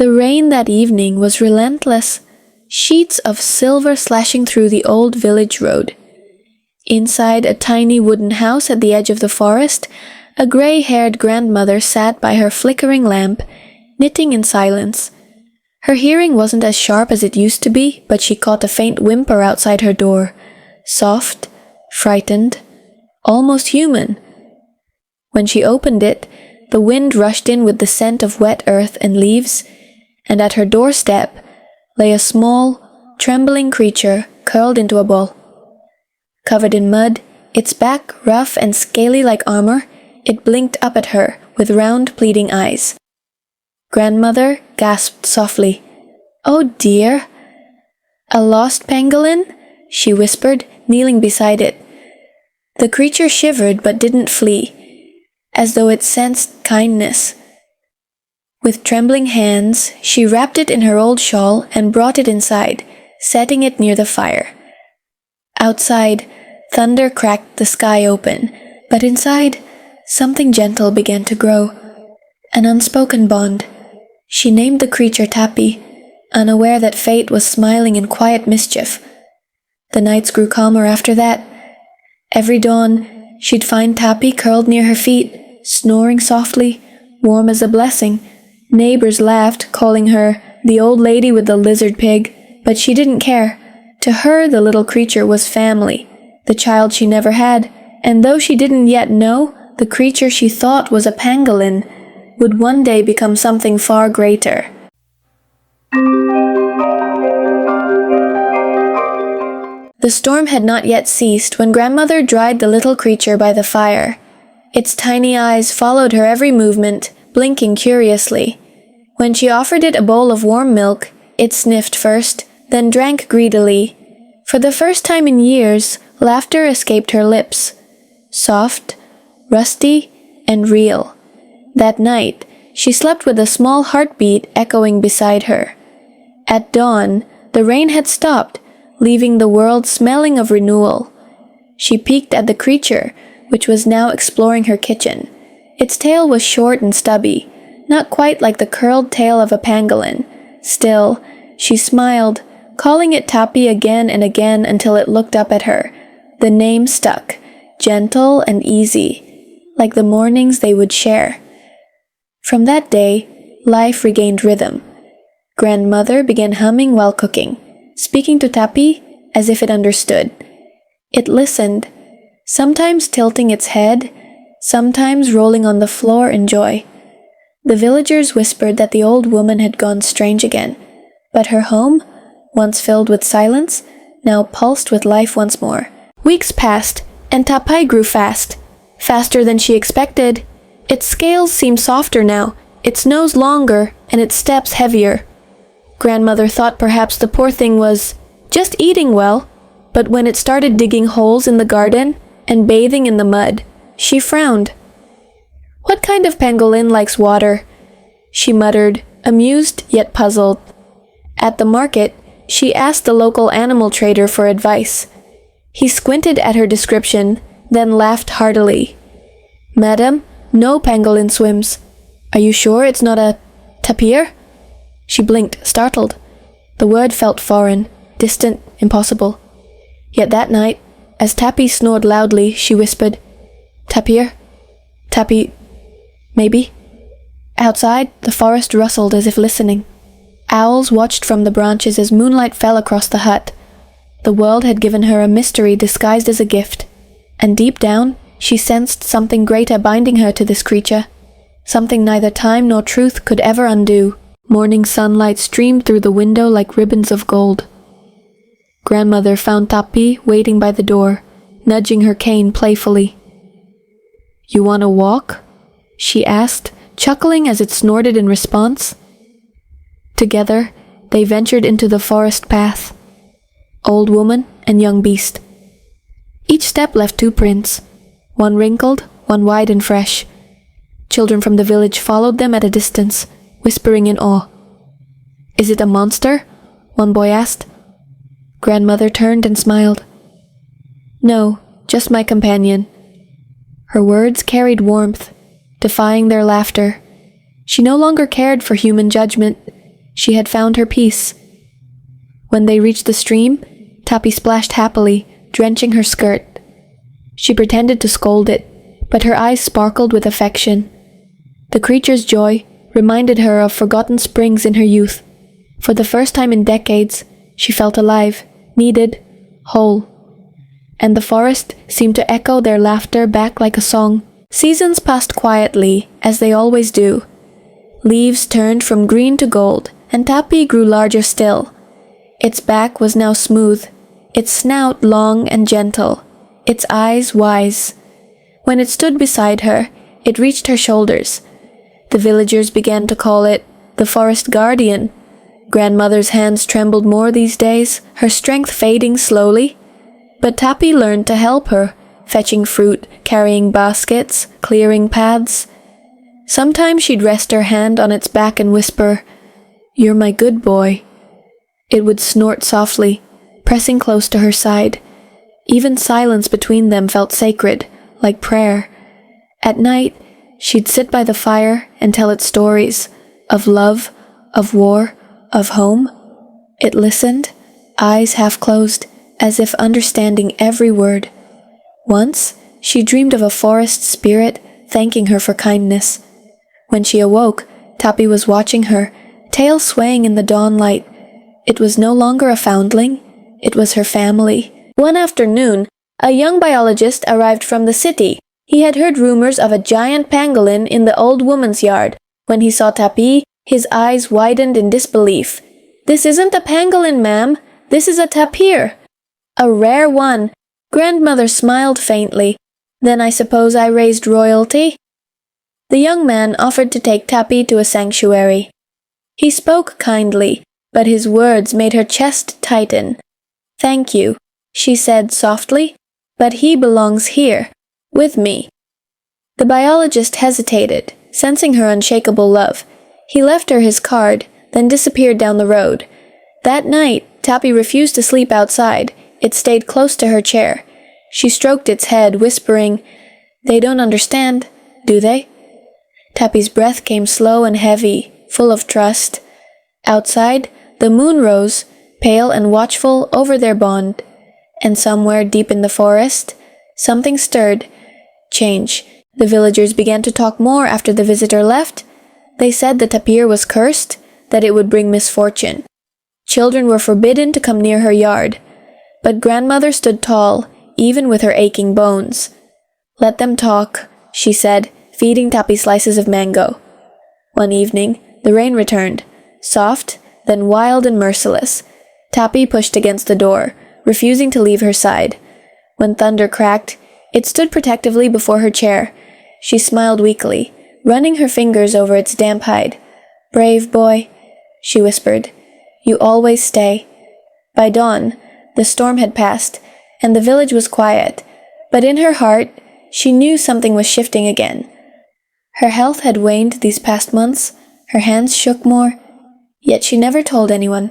The rain that evening was relentless, sheets of silver slashing through the old village road. Inside a tiny wooden house at the edge of the forest, a gray-haired grandmother sat by her flickering lamp, knitting in silence. Her hearing wasn't as sharp as it used to be, but she caught a faint whimper outside her door. Soft, frightened, almost human. When she opened it, the wind rushed in with the scent of wet earth and leaves, and at her doorstep lay a small, trembling creature curled into a ball. Covered in mud, its back rough and scaly like armor, it blinked up at her with round, pleading eyes. Grandmother gasped softly. "Oh dear!" "A lost pangolin?" she whispered, kneeling beside it. The creature shivered but didn't flee, as though it sensed kindness. With trembling hands, she wrapped it in her old shawl and brought it inside, setting it near the fire. Outside, thunder cracked the sky open, but inside, something gentle began to grow. An unspoken bond. She named the creature Tappy, unaware that fate was smiling in quiet mischief. The nights grew calmer after that. Every dawn, she'd find Tappy curled near her feet, snoring softly, warm as a blessing. Neighbors laughed, calling her the old lady with the lizard pig, but she didn't care. To her, the little creature was family, the child she never had, and though she didn't yet know, the creature she thought was a pangolin would one day become something far greater. The storm had not yet ceased when Grandmother dried the little creature by the fire. Its tiny eyes followed her every movement, blinking curiously. When she offered it a bowl of warm milk, it sniffed first, then drank greedily. For the first time in years, laughter escaped her lips. Soft, rusty, and real. That night, she slept with a small heartbeat echoing beside her. At dawn, the rain had stopped, leaving the world smelling of renewal. She peeked at the creature, which was now exploring her kitchen. Its tail was short and stubby, not quite like the curled tail of a pangolin. Still, she smiled, calling it Tappy again and again until it looked up at her. The name stuck, gentle and easy, like the mornings they would share. From that day, life regained rhythm. Grandmother began humming while cooking, speaking to Tappy as if it understood. It listened, sometimes tilting its head, sometimes rolling on the floor in joy. The villagers whispered that the old woman had gone strange again, but her home, once filled with silence, now pulsed with life once more. Weeks passed, and Tappy grew fast, faster than she expected. Its scales seemed softer now, its nose longer, and its steps heavier. Grandmother thought perhaps the poor thing was just eating well, but when it started digging holes in the garden and bathing in the mud, she frowned. "What kind of pangolin likes water?" she muttered, amused yet puzzled. At the market, she asked the local animal trader for advice. He squinted at her description, then laughed heartily. "Madam, no pangolin swims. Are you sure it's not a tapir?" She blinked, startled. The word felt foreign, distant, impossible. Yet that night, as Tappy snored loudly, she whispered, "Tapir? Tappy? Maybe?" Outside, the forest rustled as if listening. Owls watched from the branches as moonlight fell across the hut. The world had given her a mystery disguised as a gift, and deep down, she sensed something greater binding her to this creature, something neither time nor truth could ever undo. Morning sunlight streamed through the window like ribbons of gold. Grandmother found Tappy waiting by the door, nudging her cane playfully. "You want to walk?" she asked, chuckling as it snorted in response. Together, they ventured into the forest path. Old woman and young beast. Each step left two prints, one wrinkled, one wide and fresh. Children from the village followed them at a distance, whispering in awe. "Is it a monster?" one boy asked. Grandmother turned and smiled. "No, just my companion." Her words carried warmth, defying their laughter. She no longer cared for human judgment. She had found her peace. When they reached the stream, Tappy splashed happily, drenching her skirt. She pretended to scold it, but her eyes sparkled with affection. The creature's joy reminded her of forgotten springs in her youth. For the first time in decades, she felt alive, needed, whole. And the forest seemed to echo their laughter back like a song. Seasons passed quietly, as they always do. Leaves turned from green to gold, and Tappy grew larger still. Its back was now smooth, its snout long and gentle, its eyes wise. When it stood beside her, it reached her shoulders. The villagers began to call it the forest guardian. Grandmother's hands trembled more these days, her strength fading slowly. But Tappy learned to help her, fetching fruit, carrying baskets, clearing paths. Sometimes she'd rest her hand on its back and whisper, "You're my good boy." It would snort softly, pressing close to her side. Even silence between them felt sacred, like prayer. At night, she'd sit by the fire and tell it stories of love, of war, of home. It listened, eyes half closed, as if understanding every word. Once, she dreamed of a forest spirit thanking her for kindness. When she awoke, Tappy was watching her, tail swaying in the dawn light. It was no longer a foundling, it was her family. One afternoon, a young biologist arrived from the city. He had heard rumors of a giant pangolin in the old woman's yard. When he saw Tappy, his eyes widened in disbelief. "This isn't a pangolin, ma'am. This is a tapir." "A rare one." Grandmother smiled faintly. "Then I suppose I raised royalty?" The young man offered to take Tappy to a sanctuary. He spoke kindly, but his words made her chest tighten. "Thank you," she said softly, "but he belongs here, with me." The biologist hesitated, sensing her unshakable love. He left her his card, then disappeared down the road. That night, Tappy refused to sleep outside. It stayed close to her chair. She stroked its head, whispering, "They don't understand, do they?" Tappy's breath came slow and heavy, full of trust. Outside, the moon rose, pale and watchful over their bond. And somewhere deep in the forest, something stirred. Change. The villagers began to talk more after the visitor left. They said the tapir was cursed, that it would bring misfortune. Children were forbidden to come near her yard. But grandmother stood tall, even with her aching bones. "Let them talk," she said, feeding Tappy slices of mango. One evening, the rain returned, soft, then wild and merciless. Tappy pushed against the door, refusing to leave her side. When thunder cracked, it stood protectively before her chair. She smiled weakly, running her fingers over its damp hide. "Brave boy," she whispered. "You always stay." By dawn, the storm had passed, and the village was quiet, but in her heart, she knew something was shifting again. Her health had waned these past months, her hands shook more, yet she never told anyone.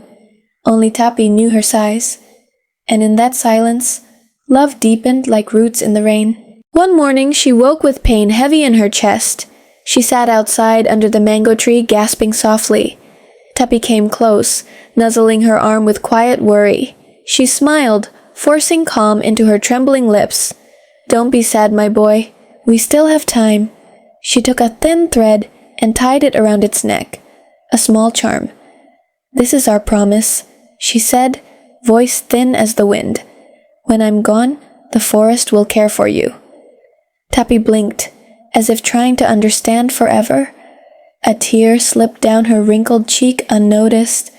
Only Tappy knew her size. And in that silence, love deepened like roots in the rain. One morning, she woke with pain heavy in her chest. She sat outside under the mango tree, gasping softly. Tappy came close, nuzzling her arm with quiet worry. She smiled, forcing calm into her trembling lips. "Don't be sad, my boy. We still have time." She took a thin thread and tied it around its neck, a small charm. "This is our promise," she said, voice thin as the wind. "When I'm gone, the forest will care for you." Tappy blinked, as if trying to understand forever. A tear slipped down her wrinkled cheek unnoticed.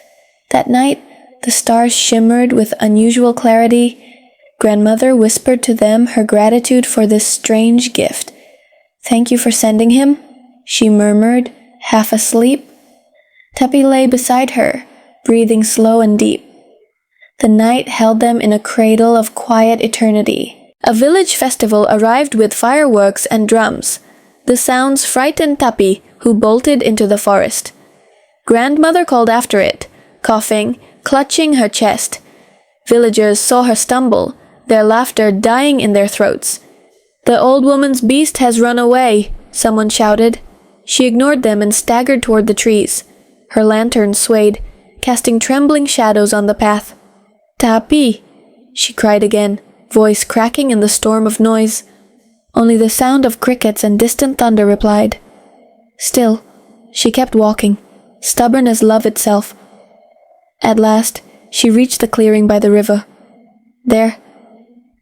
That night, the stars shimmered with unusual clarity. Grandmother whispered to them her gratitude for this strange gift. "Thank you for sending him," she murmured, half asleep. Tappy lay beside her, breathing slow and deep. The night held them in a cradle of quiet eternity. A village festival arrived with fireworks and drums. The sounds frightened Tappy, who bolted into the forest. Grandmother called after it, coughing, clutching her chest. Villagers saw her stumble, their laughter dying in their throats. "The old woman's beast has run away," someone shouted. She ignored them and staggered toward the trees. Her lantern swayed, casting trembling shadows on the path. "Tapi!" she cried again, voice cracking in the storm of noise. Only the sound of crickets and distant thunder replied. Still, she kept walking, stubborn as love itself. At last, she reached the clearing by the river. There,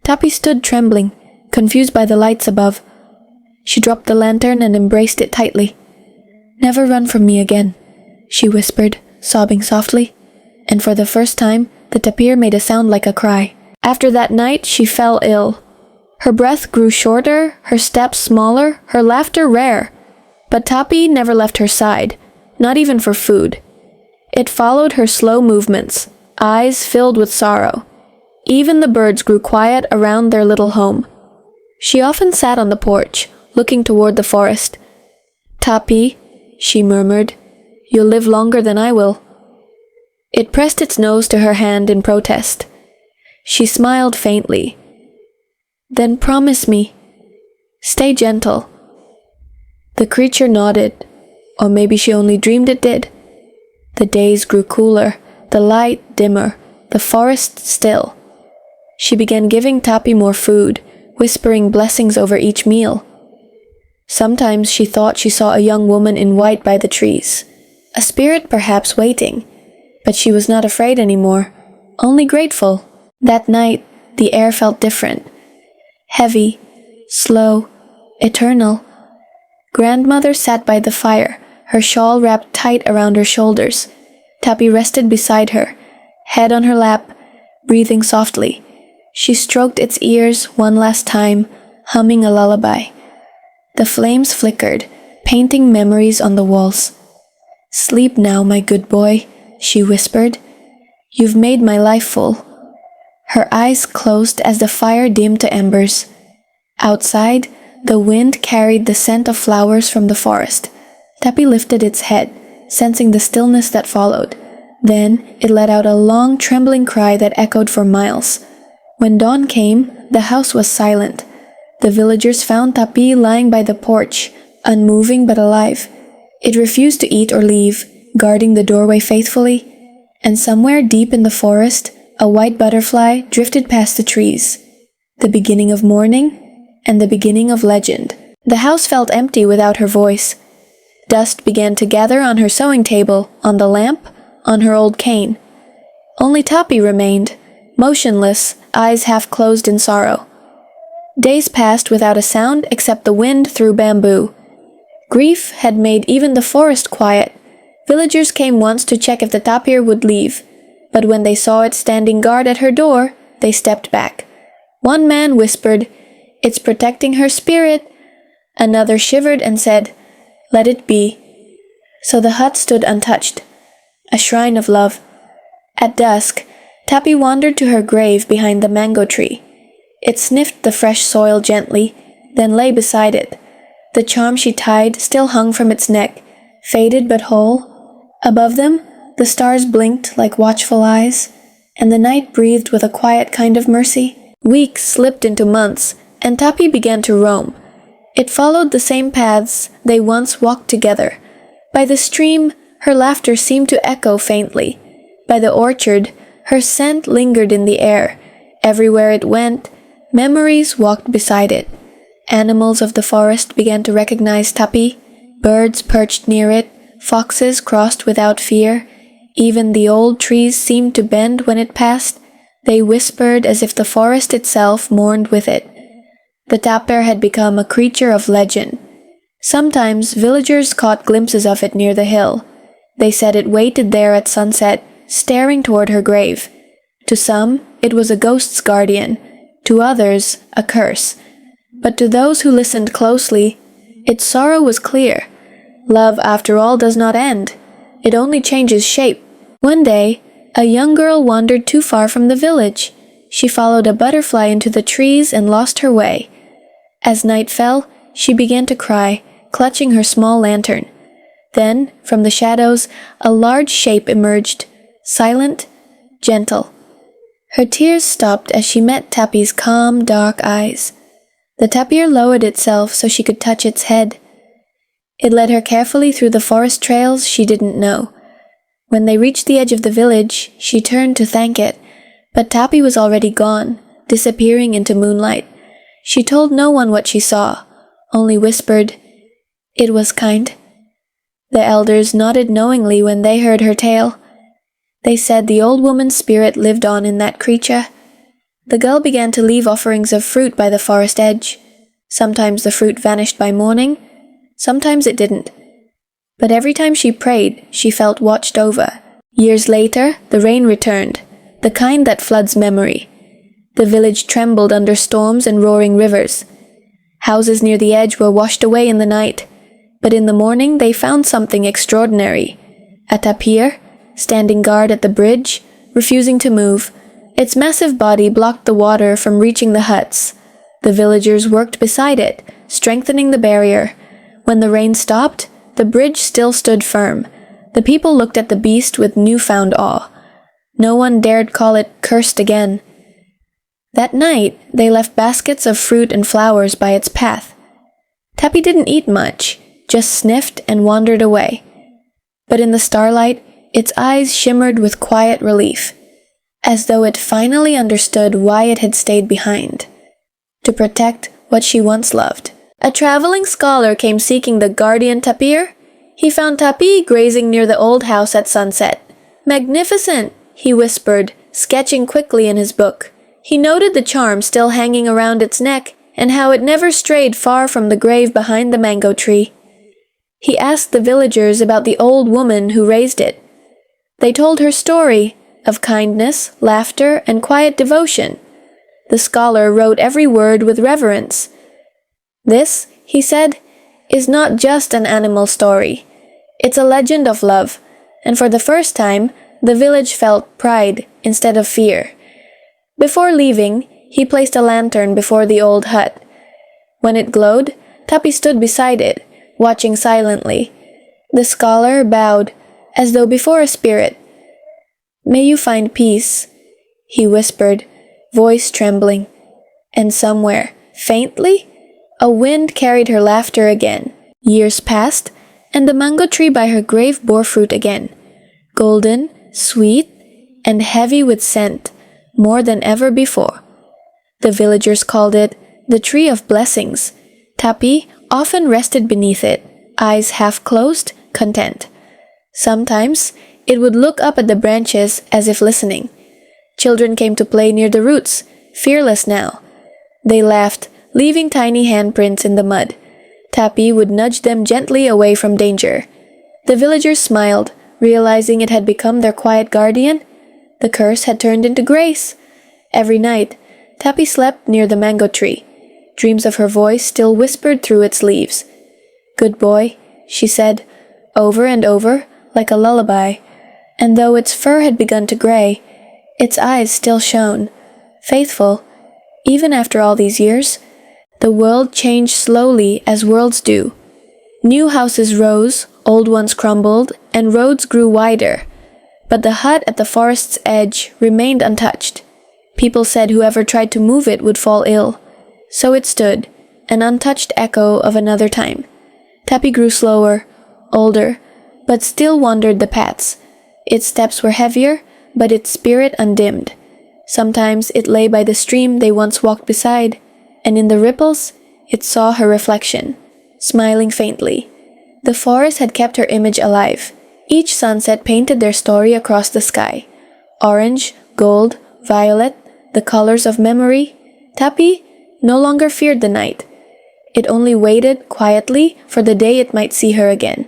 Tapi stood trembling, confused by the lights above. She dropped the lantern and embraced it tightly. "Never run from me again," she whispered, sobbing softly, and for the first time, the tapir made a sound like a cry. After that night, she fell ill. Her breath grew shorter, her steps smaller, her laughter rare. But Tapi never left her side, not even for food. It followed her slow movements, eyes filled with sorrow. Even the birds grew quiet around their little home. She often sat on the porch, looking toward the forest. "Tapi," she murmured, "you'll live longer than I will." It pressed its nose to her hand in protest. She smiled faintly. "Then promise me. Stay gentle." The creature nodded, or maybe she only dreamed it did. The days grew cooler, the light dimmer, the forest still. She began giving Tapi more food, whispering blessings over each meal. Sometimes she thought she saw a young woman in white by the trees, a spirit perhaps waiting, but she was not afraid anymore, only grateful. That night, the air felt different. Heavy, slow, eternal. Grandmother sat by the fire, her shawl wrapped tight around her shoulders. Tapi rested beside her, head on her lap, breathing softly. She stroked its ears one last time, humming a lullaby. The flames flickered, painting memories on the walls. "Sleep now, my good boy," she whispered. "You've made my life full." Her eyes closed as the fire dimmed to embers. Outside, the wind carried the scent of flowers from the forest. Tapi lifted its head, sensing the stillness that followed. Then it let out a long, trembling cry that echoed for miles. When dawn came, the house was silent. The villagers found Tapi lying by the porch, unmoving but alive. It refused to eat or leave, guarding the doorway faithfully. And somewhere deep in the forest, a white butterfly drifted past the trees. The beginning of morning and the beginning of legend. The house felt empty without her voice. Dust began to gather on her sewing table, on the lamp, on her old cane. Only Tapi remained, motionless, eyes half closed in sorrow. Days passed without a sound except the wind through bamboo. Grief had made even the forest quiet. Villagers came once to check if the tapir would leave, but when they saw it standing guard at her door, they stepped back. One man whispered, "It's protecting her spirit." Another shivered and said, "Let it be." So the hut stood untouched, a shrine of love. At dusk, Tapi wandered to her grave behind the mango tree. It sniffed the fresh soil gently, then lay beside it. The charm she tied still hung from its neck, faded but whole. Above them, the stars blinked like watchful eyes, and the night breathed with a quiet kind of mercy. Weeks slipped into months, and Tapi began to roam. It followed the same paths they once walked together. By the stream, her laughter seemed to echo faintly. By the orchard, her scent lingered in the air. Everywhere it went, memories walked beside it. Animals of the forest began to recognize Tapi. Birds perched near it, foxes crossed without fear. Even the old trees seemed to bend when it passed. They whispered as if the forest itself mourned with it. The tapir had become a creature of legend. Sometimes villagers caught glimpses of it near the hill. They said it waited there at sunset, staring toward her grave. To some, it was a ghost's guardian. To others, a curse. But to those who listened closely, its sorrow was clear. Love, after all, does not end. It only changes shape. One day, a young girl wandered too far from the village. She followed a butterfly into the trees and lost her way. As night fell, she began to cry, clutching her small lantern. Then, from the shadows, a large shape emerged, silent, gentle. Her tears stopped as she met Tapi's calm, dark eyes. The tapir lowered itself so she could touch its head. It led her carefully through the forest trails she didn't know. When they reached the edge of the village, she turned to thank it, but Tappy was already gone, disappearing into moonlight. She told no one what she saw, only whispered, "It was kind." The elders nodded knowingly when they heard her tale. They said the old woman's spirit lived on in that creature. The girl began to leave offerings of fruit by the forest edge. Sometimes the fruit vanished by morning, sometimes it didn't. But every time she prayed, she felt watched over. Years later, the rain returned, the kind that floods memory. The village trembled under storms and roaring rivers. Houses near the edge were washed away in the night, but in the morning they found something extraordinary. A tapir, standing guard at the bridge, refusing to move. Its massive body blocked the water from reaching the huts. The villagers worked beside it, strengthening the barrier. When the rain stopped, the bridge still stood firm. The people looked at the beast with newfound awe. No one dared call it cursed again. That night, they left baskets of fruit and flowers by its path. Tappy didn't eat much, just sniffed and wandered away. But in the starlight, its eyes shimmered with quiet relief, as though it finally understood why it had stayed behind. To protect what she once loved. A traveling scholar came seeking the guardian tapir. He found Tappy grazing near the old house at sunset. "Magnificent," he whispered, sketching quickly in his book. He noted the charm still hanging around its neck and how it never strayed far from the grave behind the mango tree. He asked the villagers about the old woman who raised it. They told her story of kindness, laughter, and quiet devotion. The scholar wrote every word with reverence. "This," he said, "is not just an animal story. It's a legend of love," and for the first time, the village felt pride instead of fear. Before leaving, he placed a lantern before the old hut. When it glowed, Tappy stood beside it, watching silently. The scholar bowed, as though before a spirit. "May you find peace," he whispered, voice trembling. And somewhere, faintly, a wind carried her laughter again. Years passed, and the mango tree by her grave bore fruit again, golden, sweet, and heavy with scent, more than ever before. The villagers called it the Tree of Blessings. Tappy often rested beneath it, eyes half closed, content. Sometimes it would look up at the branches as if listening. Children came to play near the roots, fearless now. They laughed, leaving tiny handprints in the mud. Tappy would nudge them gently away from danger. The villagers smiled, realizing it had become their quiet guardian. The curse had turned into grace. Every night, Tappy slept near the mango tree. Dreams of her voice still whispered through its leaves. "Good boy," she said, over and over, like a lullaby. And though its fur had begun to gray, its eyes still shone, faithful, even after all these years. The world changed slowly as worlds do. New houses rose, old ones crumbled, and roads grew wider. But the hut at the forest's edge remained untouched. People said whoever tried to move it would fall ill. So it stood, an untouched echo of another time. Tappy grew slower, older, but still wandered the paths. Its steps were heavier, but its spirit undimmed. Sometimes it lay by the stream they once walked beside, and in the ripples it saw her reflection, smiling faintly. The forest had kept her image alive. Each sunset painted their story across the sky. Orange, gold, violet, the colors of memory. Tappy no longer feared the night. It only waited quietly for the day it might see her again,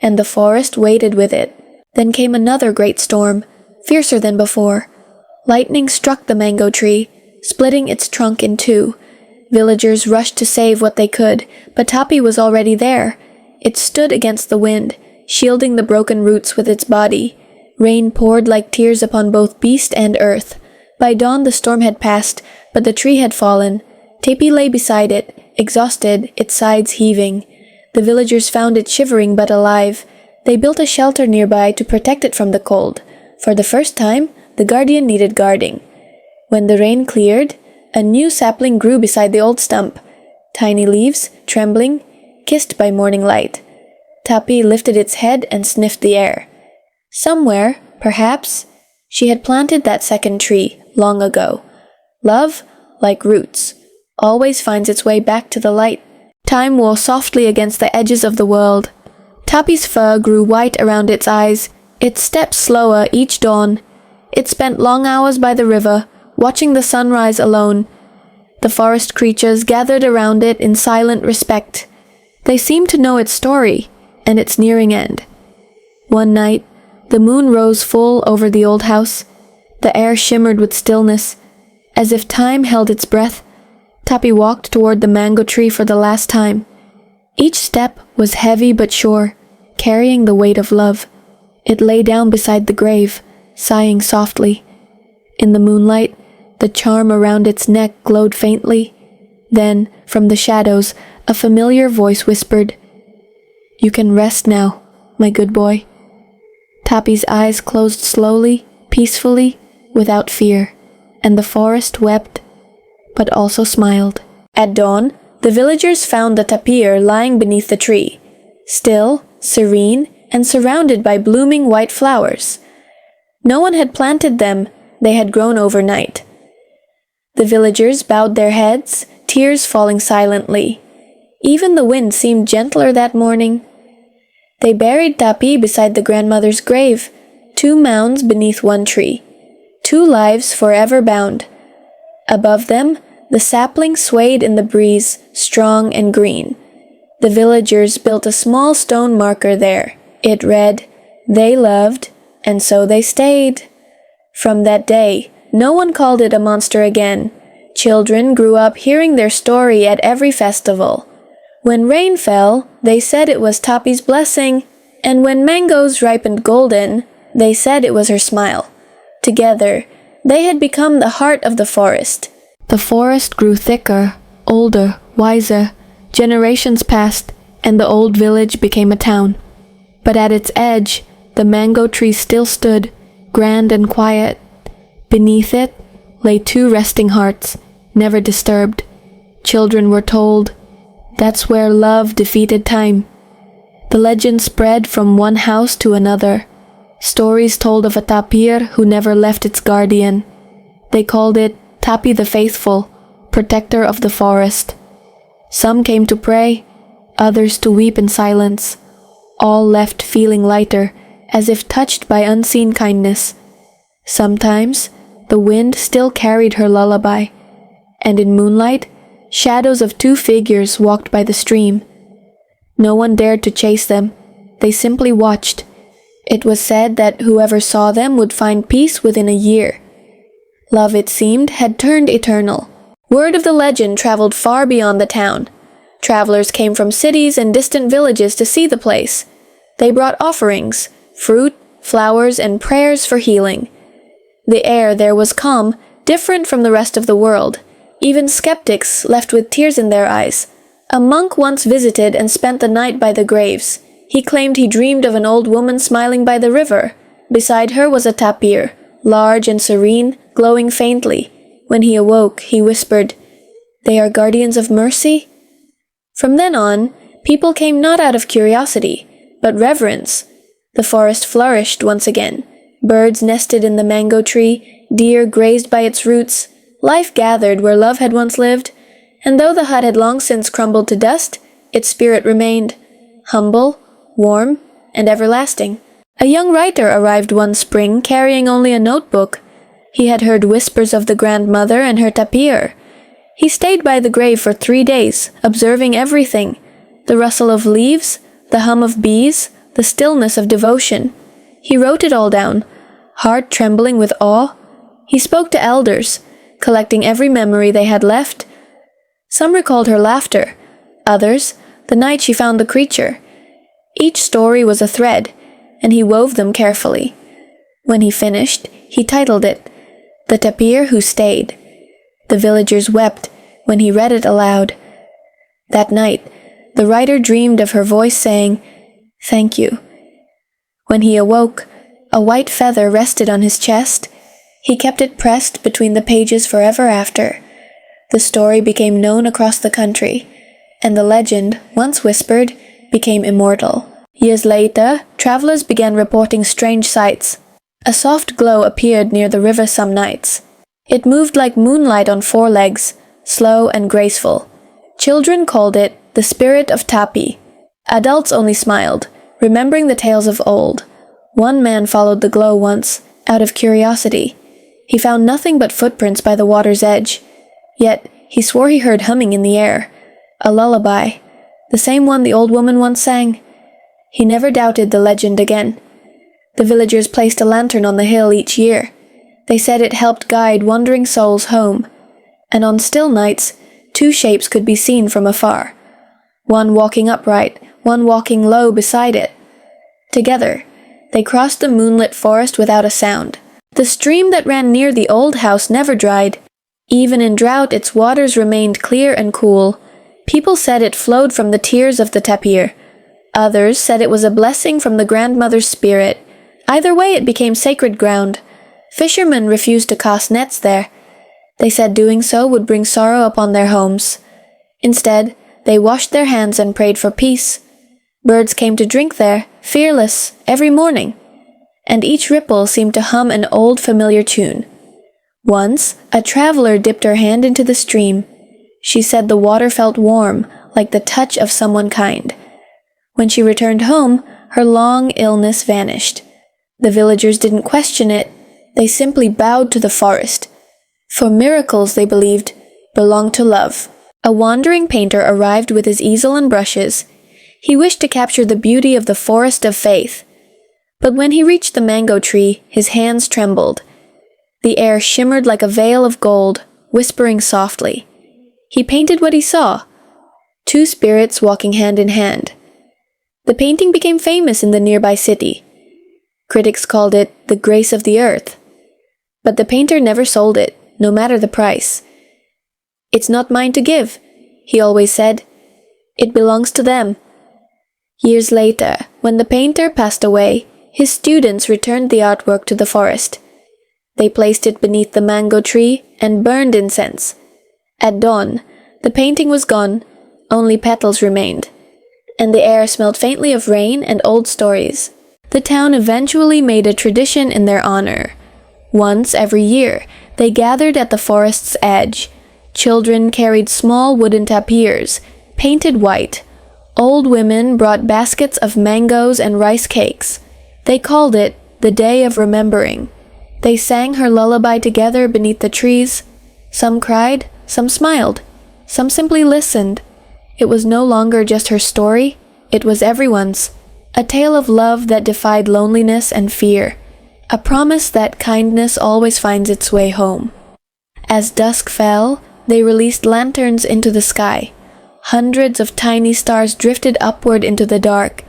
and the forest waited with it. Then came another great storm, fiercer than before. Lightning struck the mango tree, splitting its trunk in two. Villagers rushed to save what they could, but Tappy was already there. It stood against the wind, shielding the broken roots with its body. Rain poured like tears upon both beast and earth. By dawn the storm had passed, but the tree had fallen. Tappy lay beside it, exhausted, its sides heaving. The villagers found it shivering but alive. They built a shelter nearby to protect it from the cold. For the first time, the guardian needed guarding. When the rain cleared, a new sapling grew beside the old stump. Tiny leaves, trembling, kissed by morning light. Tappy lifted its head and sniffed the air. Somewhere, perhaps, she had planted that second tree long ago. Love, like roots, always finds its way back to the light. Time wore softly against the edges of the world. Tappy's fur grew white around its eyes, its steps slower each dawn. It spent long hours by the river, watching the sunrise alone. The forest creatures gathered around it in silent respect. They seemed to know its story and its nearing end. One night, the moon rose full over the old house. The air shimmered with stillness. As if time held its breath, Tappy walked toward the mango tree for the last time. Each step was heavy but sure, carrying the weight of love. It lay down beside the grave, sighing softly. In the moonlight, the charm around its neck glowed faintly. Then, from the shadows, a familiar voice whispered, "You can rest now, my good boy." Tappy's eyes closed slowly, peacefully, without fear, and the forest wept, but also smiled. At dawn, the villagers found the tapir lying beneath the tree, still, serene, and surrounded by blooming white flowers. No one had planted them, they had grown overnight. The villagers bowed their heads, tears falling silently. Even the wind seemed gentler that morning. They buried Tapi beside the grandmother's grave, 2 mounds beneath one tree, 2 lives forever bound. Above them, the sapling swayed in the breeze, strong and green. The villagers built a small stone marker there. It read, "They loved, and so they stayed." From that day, no one called it a monster again. Children grew up hearing their story at every festival. When rain fell, they said it was Tapi's blessing, and when mangoes ripened golden, they said it was her smile. Together, they had become the heart of the forest. The forest grew thicker, older, wiser. Generations passed, and the old village became a town. But at its edge, the mango tree still stood, grand and quiet. Beneath it lay 2 resting hearts, never disturbed. Children were told, that's where love defeated time. The legend spread from one house to another. Stories told of a tapir who never left its guardian. They called it Tapi the Faithful, protector of the forest. Some came to pray, others to weep in silence. All left feeling lighter, as if touched by unseen kindness. Sometimes, the wind still carried her lullaby, and in moonlight, shadows of 2 figures walked by the stream. No one dared to chase them. They simply watched. It was said that whoever saw them would find peace within a year. Love, it seemed, had turned eternal. Word of the legend traveled far beyond the town. Travelers came from cities and distant villages to see the place. They brought offerings, fruit, flowers, and prayers for healing. The air there was calm, different from the rest of the world. Even skeptics left with tears in their eyes. A monk once visited and spent the night by the graves. He claimed he dreamed of an old woman smiling by the river. Beside her was a tapir, large and serene, glowing faintly. When he awoke, he whispered, "They are guardians of mercy?" From then on, people came not out of curiosity, but reverence. The forest flourished once again. Birds nested in the mango tree, deer grazed by its roots. Life gathered where love had once lived, and though the hut had long since crumbled to dust, its spirit remained, humble, warm, and everlasting. A young writer arrived one spring carrying only a notebook. He had heard whispers of the grandmother and her tapir. He stayed by the grave for 3 days, observing everything, the rustle of leaves, the hum of bees, the stillness of devotion. He wrote it all down, heart trembling with awe. He spoke to elders, collecting every memory they had left. Some recalled her laughter, others, the night she found the creature. Each story was a thread, and he wove them carefully. When he finished, he titled it, "The Tapir Who Stayed." The villagers wept when he read it aloud. That night, the writer dreamed of her voice saying, "Thank you." When he awoke, a white feather rested on his chest. He kept it pressed between the pages forever after. The story became known across the country, and the legend, once whispered, became immortal. Years later, travelers began reporting strange sights. A soft glow appeared near the river some nights. It moved like moonlight on four legs, slow and graceful. Children called it the spirit of Tapi. Adults only smiled, remembering the tales of old. One man followed the glow once, out of curiosity. He found nothing but footprints by the water's edge. Yet, he swore he heard humming in the air. A lullaby. The same one the old woman once sang. He never doubted the legend again. The villagers placed a lantern on the hill each year. They said it helped guide wandering souls home. And on still nights, two shapes could be seen from afar. One walking upright, one walking low beside it. Together, they crossed the moonlit forest without a sound. The stream that ran near the old house never dried. Even in drought, its waters remained clear and cool. People said it flowed from the tears of the tapir. Others said it was a blessing from the grandmother's spirit. Either way, it became sacred ground. Fishermen refused to cast nets there. They said doing so would bring sorrow upon their homes. Instead, they washed their hands and prayed for peace. Birds came to drink there, fearless, every morning. And each ripple seemed to hum an old familiar tune. Once, a traveler dipped her hand into the stream. She said the water felt warm, like the touch of someone kind. When she returned home, her long illness vanished. The villagers didn't question it. They simply bowed to the forest. For miracles, they believed, belonged to love. A wandering painter arrived with his easel and brushes. He wished to capture the beauty of the forest of faith. But when he reached the mango tree, his hands trembled. The air shimmered like a veil of gold, whispering softly. He painted what he saw. Two spirits walking hand in hand. The painting became famous in the nearby city. Critics called it the grace of the earth. But the painter never sold it, no matter the price. "It's not mine to give," he always said. "It belongs to them." Years later, when the painter passed away, his students returned the artwork to the forest. They placed it beneath the mango tree and burned incense. At dawn, the painting was gone, only petals remained, and the air smelled faintly of rain and old stories. The town eventually made a tradition in their honor. Once every year, they gathered at the forest's edge. Children carried small wooden tapirs, painted white. Old women brought baskets of mangoes and rice cakes. They called it the Day of Remembering. They sang her lullaby together beneath the trees. Some cried, some smiled, some simply listened. It was no longer just her story, it was everyone's. A tale of love that defied loneliness and fear. A promise that kindness always finds its way home. As dusk fell, they released lanterns into the sky. Hundreds of tiny stars drifted upward into the dark.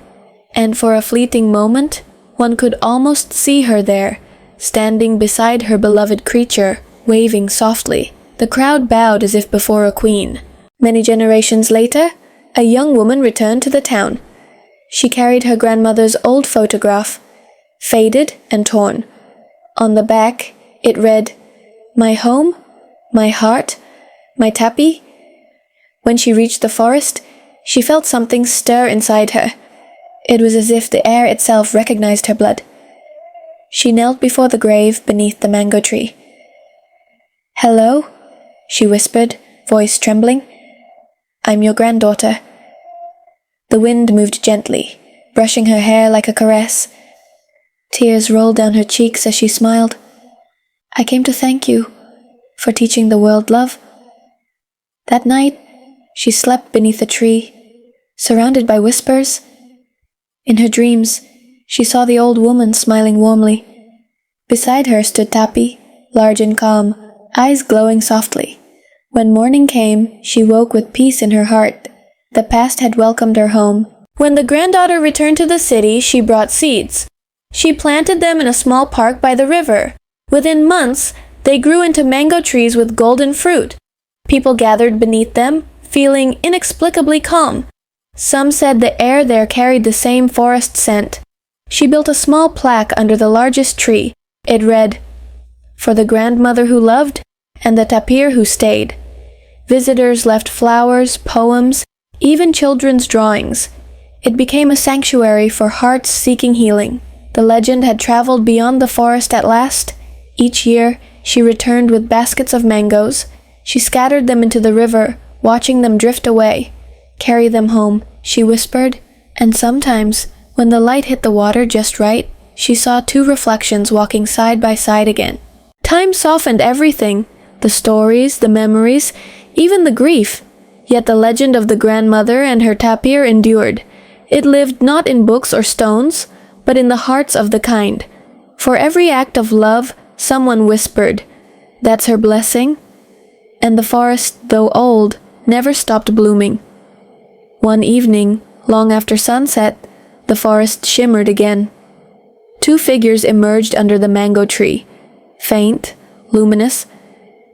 And for a fleeting moment, one could almost see her there, standing beside her beloved creature, waving softly. The crowd bowed as if before a queen. Many generations later, a young woman returned to the town. She carried her grandmother's old photograph, faded and torn. On the back, it read, "My home, my heart, my Tapi." When she reached the forest, she felt something stir inside her. It was as if the air itself recognized her blood. She knelt before the grave beneath the mango tree. "Hello," she whispered, voice trembling. "I'm your granddaughter." The wind moved gently, brushing her hair like a caress. Tears rolled down her cheeks as she smiled. "I came to thank you for teaching the world love." That night, she slept beneath a tree, surrounded by whispers. In her dreams, she saw the old woman smiling warmly. Beside her stood Tapi, large and calm, eyes glowing softly. When morning came, she woke with peace in her heart. The past had welcomed her home. When the granddaughter returned to the city, she brought seeds. She planted them in a small park by the river. Within months, they grew into mango trees with golden fruit. People gathered beneath them, feeling inexplicably calm. Some said the air there carried the same forest scent. She built a small plaque under the largest tree. It read, "For the grandmother who loved, and the tapir who stayed." Visitors left flowers, poems, even children's drawings. It became a sanctuary for hearts seeking healing. The legend had traveled beyond the forest at last. Each year, she returned with baskets of mangoes. She scattered them into the river, watching them drift away. "Carry them home," she whispered, and sometimes, when the light hit the water just right, she saw two reflections walking side by side again. Time softened everything, the stories, the memories, even the grief. Yet the legend of the grandmother and her tapir endured. It lived not in books or stones, but in the hearts of the kind. For every act of love, someone whispered, "That's her blessing." And the forest, though old, never stopped blooming. One evening, long after sunset, the forest shimmered again. Two figures emerged under the mango tree. Faint, luminous.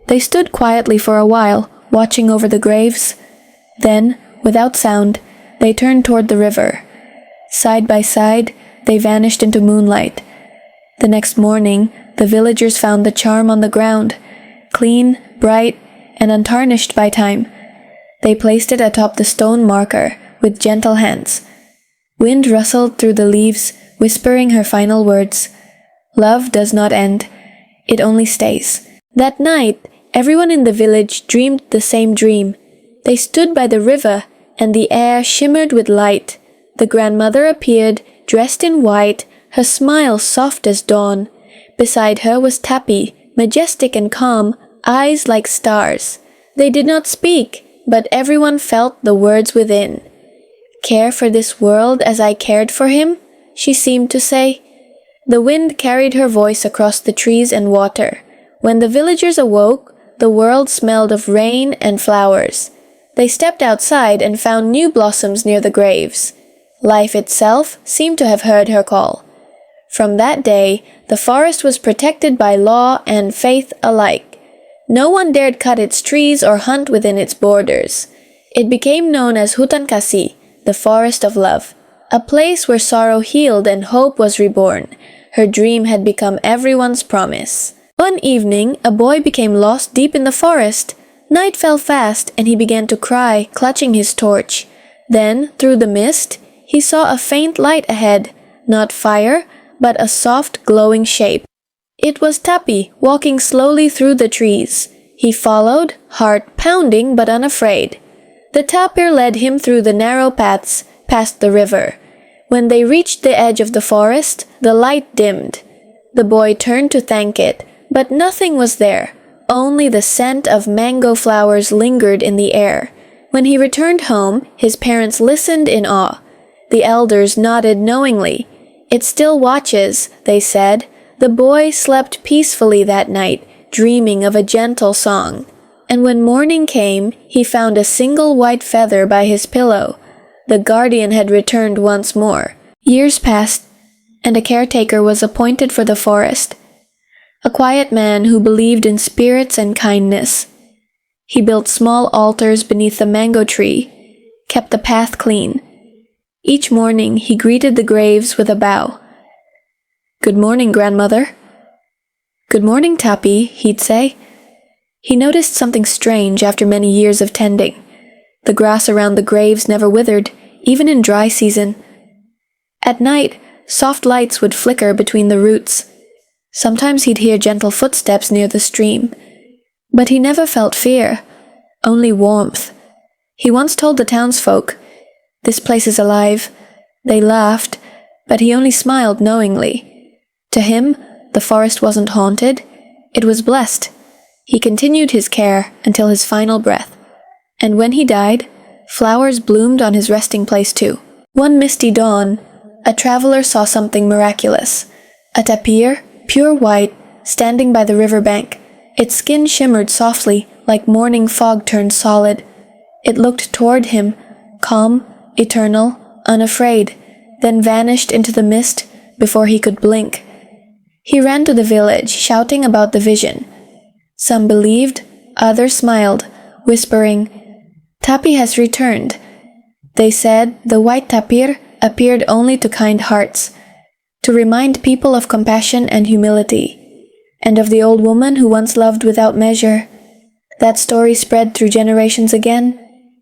They stood quietly for a while, watching over the graves. Then, without sound, they turned toward the river. Side by side, they vanished into moonlight. The next morning, the villagers found the charm on the ground, clean, bright, and untarnished by time. They placed it atop the stone marker with gentle hands. Wind rustled through the leaves, whispering her final words. Love does not end. It only stays. That night, everyone in the village dreamed the same dream. They stood by the river, and the air shimmered with light. The grandmother appeared, dressed in white, her smile soft as dawn. Beside her was Tappy, majestic and calm, eyes like stars. They did not speak, but everyone felt the words within. "Care for this world as I cared for him?" she seemed to say. The wind carried her voice across the trees and water. When the villagers awoke, the world smelled of rain and flowers. They stepped outside and found new blossoms near the graves. Life itself seemed to have heard her call. From that day, the forest was protected by law and faith alike. No one dared cut its trees or hunt within its borders. It became known as Hutan Kasih, the forest of love, a place where sorrow healed and hope was reborn. Her dream had become everyone's promise. One evening, a boy became lost deep in the forest. Night fell fast, and he began to cry, clutching his torch. Then, through the mist, he saw a faint light ahead, not fire, but a soft, glowing shape. It was Tappy, walking slowly through the trees. He followed, heart pounding but unafraid. The tapir led him through the narrow paths, past the river. When they reached the edge of the forest, the light dimmed. The boy turned to thank it, but nothing was there. Only the scent of mango flowers lingered in the air. When he returned home, his parents listened in awe. The elders nodded knowingly. "It still watches," they said. The boy slept peacefully that night, dreaming of a gentle song. And when morning came, he found a single white feather by his pillow. The guardian had returned once more. Years passed, and a caretaker was appointed for the forest. A quiet man who believed in spirits and kindness. He built small altars beneath the mango tree, kept the path clean. Each morning he greeted the graves with a bow. "Good morning, grandmother." "Good morning, Tappy," he'd say. He noticed something strange after many years of tending. The grass around the graves never withered, even in dry season. At night, soft lights would flicker between the roots. Sometimes he'd hear gentle footsteps near the stream. But he never felt fear, only warmth. He once told the townsfolk, "This place is alive." They laughed, but he only smiled knowingly. To him, the forest wasn't haunted, it was blessed. He continued his care until his final breath. And when he died, flowers bloomed on his resting place too. One misty dawn, a traveler saw something miraculous. A tapir, pure white, standing by the riverbank. Its skin shimmered softly, like morning fog turned solid. It looked toward him, calm, eternal, unafraid, then vanished into the mist before he could blink. He ran to the village, shouting about the vision. Some believed, others smiled, whispering, "Tappy has returned." They said the white tapir appeared only to kind hearts, to remind people of compassion and humility, and of the old woman who once loved without measure. That story spread through generations again.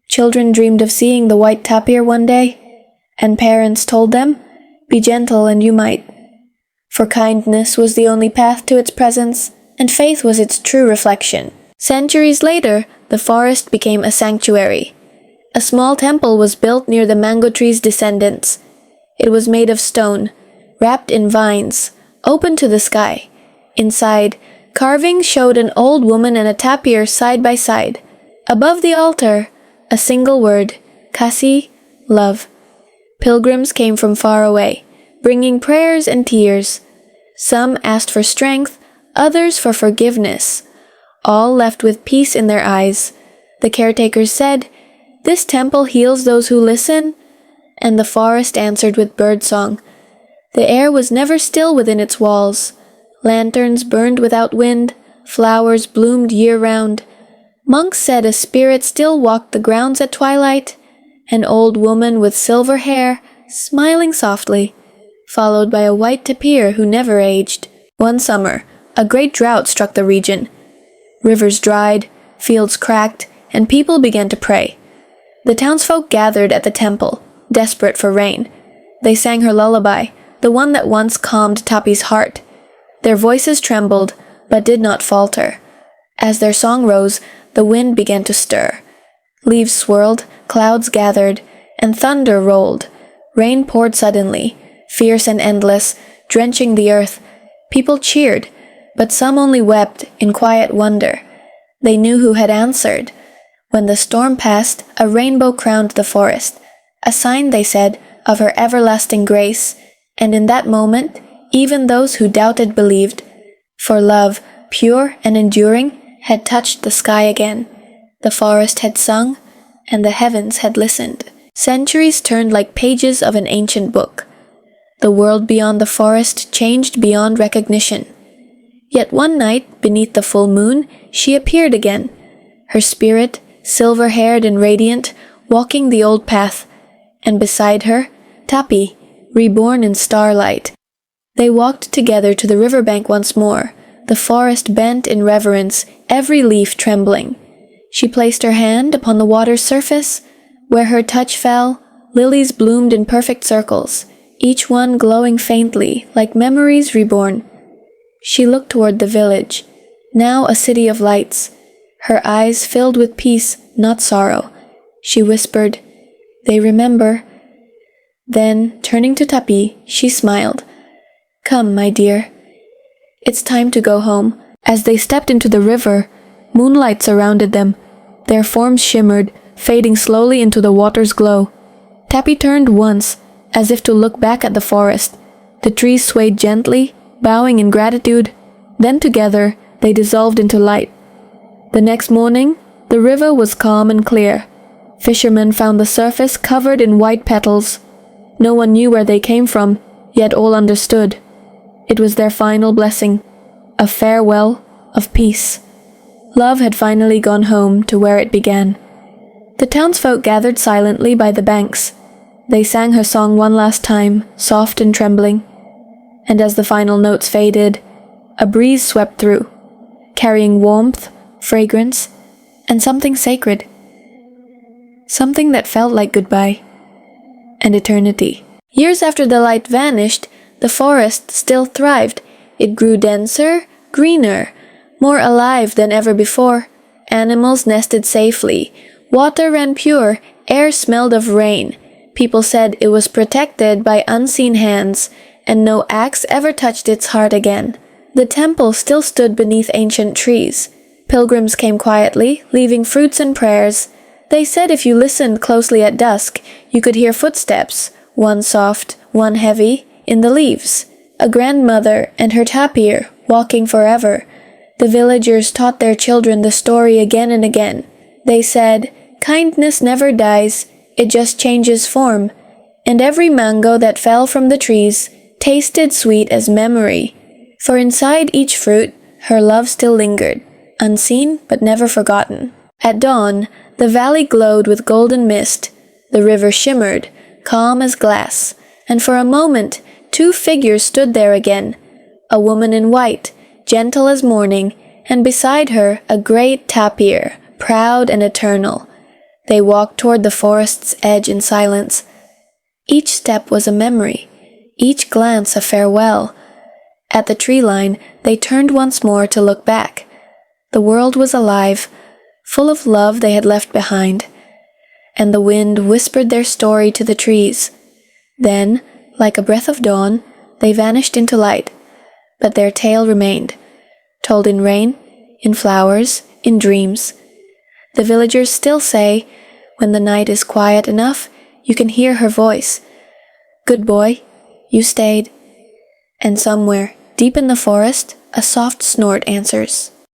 Children dreamed of seeing the white tapir one day. And parents told them, "Be gentle and you might." For kindness was the only path to its presence, and faith was its true reflection. Centuries later, the forest became a sanctuary. A small temple was built near the mango tree's descendants. It was made of stone, wrapped in vines, open to the sky. Inside, carvings showed an old woman and a tapir side by side. Above the altar, a single word, Kasi, love. Pilgrims came from far away, bringing prayers and tears. Some asked for strength, others for forgiveness. All left with peace in their eyes. The caretakers said, "This temple heals those who listen," and the forest answered with birdsong. The air was never still within its walls. Lanterns burned without wind, flowers bloomed year-round. Monks said a spirit still walked the grounds at twilight, an old woman with silver hair, smiling softly, followed by a white tapir who never aged. One summer, a great drought struck the region. Rivers dried, fields cracked, and people began to pray. The townsfolk gathered at the temple, desperate for rain. They sang her lullaby, the one that once calmed Tapi's heart. Their voices trembled, but did not falter. As their song rose, the wind began to stir. Leaves swirled, clouds gathered, and thunder rolled. Rain poured suddenly, fierce and endless, drenching the earth. People cheered, but some only wept in quiet wonder. They knew who had answered. When the storm passed, a rainbow crowned the forest, a sign, they said, of her everlasting grace, and in that moment, even those who doubted believed, for love, pure and enduring, had touched the sky again. The forest had sung, and the heavens had listened. Centuries turned like pages of an ancient book. The world beyond the forest changed beyond recognition. Yet one night, beneath the full moon, she appeared again, her spirit, silver-haired and radiant, walking the old path, and beside her, Tapi, reborn in starlight. They walked together to the riverbank once more, the forest bent in reverence, every leaf trembling. She placed her hand upon the water's surface. Where her touch fell, lilies bloomed in perfect circles, each one glowing faintly, like memories reborn. She looked toward the village, now a city of lights, her eyes filled with peace, not sorrow. She whispered, "They remember." Then, turning to Tapi, she smiled. "Come, my dear. It's time to go home." As they stepped into the river, moonlight surrounded them. Their forms shimmered, fading slowly into the water's glow. Tapi turned once, as if to look back at the forest. The trees swayed gently, bowing in gratitude. Then together, they dissolved into light. The next morning, the river was calm and clear. Fishermen found the surface covered in white petals. No one knew where they came from, yet all understood. It was their final blessing, a farewell of peace. Love had finally gone home to where it began. The townsfolk gathered silently by the banks. They sang her song one last time, soft and trembling. And as the final notes faded, a breeze swept through, carrying warmth, fragrance, and something sacred. Something that felt like goodbye and eternity. Years after the light vanished, the forest still thrived. It grew denser, greener, more alive than ever before. Animals nested safely. Water ran pure, air smelled of rain. People said it was protected by unseen hands, and no axe ever touched its heart again. The temple still stood beneath ancient trees. Pilgrims came quietly, leaving fruits and prayers. They said if you listened closely at dusk, you could hear footsteps, one soft, one heavy, in the leaves. A grandmother and her tapir, walking forever. The villagers taught their children the story again and again. They said, kindness never dies, it just changes form. And every mango that fell from the trees tasted sweet as memory. For inside each fruit, her love still lingered, unseen but never forgotten. At dawn, the valley glowed with golden mist. The river shimmered, calm as glass, and for a moment, two figures stood there again. A woman in white, gentle as morning, and beside her a great tapir, proud and eternal. They walked toward the forest's edge in silence. Each step was a memory, each glance a farewell. At the tree line, they turned once more to look back. The world was alive, full of love they had left behind, and the wind whispered their story to the trees. Then, like a breath of dawn, they vanished into light, but their tale remained, told in rain, in flowers, in dreams. The villagers still say, when the night is quiet enough, you can hear her voice. Good boy, you stayed. And somewhere, deep in the forest, a soft snort answers.